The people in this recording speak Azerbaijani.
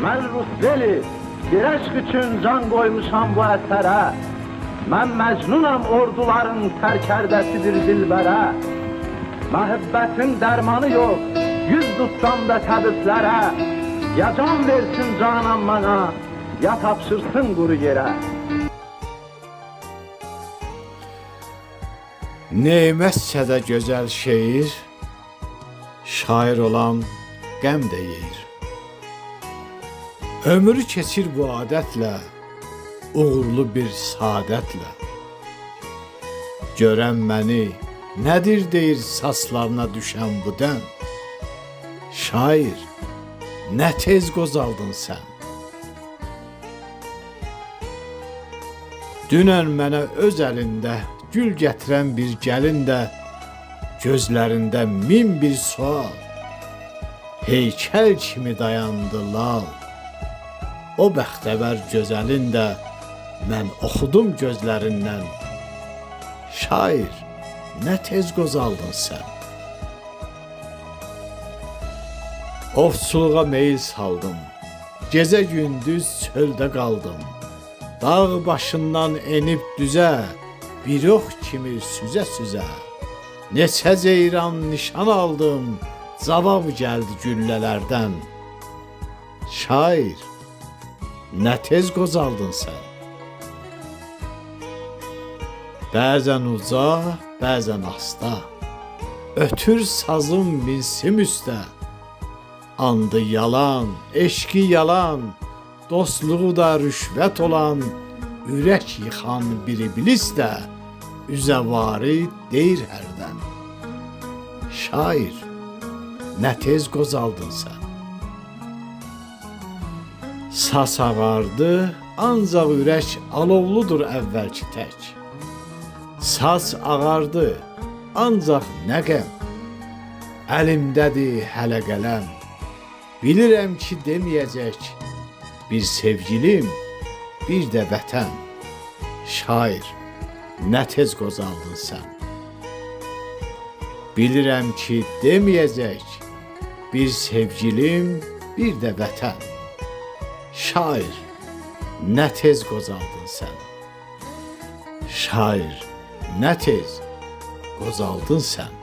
Mən Rusveli, bir eşq üçün can koymuşam bu əsərə. Mən məcnunam orduların sərkərdəsidir dilbərə. Məhəbbətin dərmanı yox, yüz tutsam da təbiblərə. Ya can versin canan bana, ya tapşırsın quru yerə. Neymətsə də gözəl şeir, şair olan qəm də yeyir. Ömrü keçir bu adətlə, uğurlu bir saadətlə. Görən məni nədir deyir saslarına düşən bu dən. Şair, nə tez qozaldın sən. Dünən mənə öz əlində gül gətirən bir gəlin də, gözlərində min bir sual, heykəl kimi dayandı lal. O bəxtəvər gözəlin də mən oxudum gözlərindən. Şair, nə tez qozaldın sən. Ovçuluğa meyil saldım, gecə gündüz çöldə qaldım. Dağ başından enib düzə, bir ox kimi süzə-süzə. Neçə ceyran nişan aldım, cavab gəldi güllələrdən. Şair, nə tez qozaldın sən. Bəzən uca, bəzən asta, ötür sazım milsim üstə. Andı yalan, eşqi yalan, dostluğu da rüşvət olan, ürək yıxan bir iblis də üzə varid deyir hərdən. Şair, nə tez qozaldın sən. Sas ağardı, ancaq ürək alovludur əvvəlki tək. Sas ağardı, ancaq nə qəm, əlimdədir hələ qələm. Bilirəm ki, deməyəcək bir sevgilim, bir də vətən. Şair, nə tez qozaldın sən. Bilirəm ki, deməyəcək bir sevgilim, bir də vətən. Şair, nə tez qozaldın sən. Şair, nə tez qozaldın sən.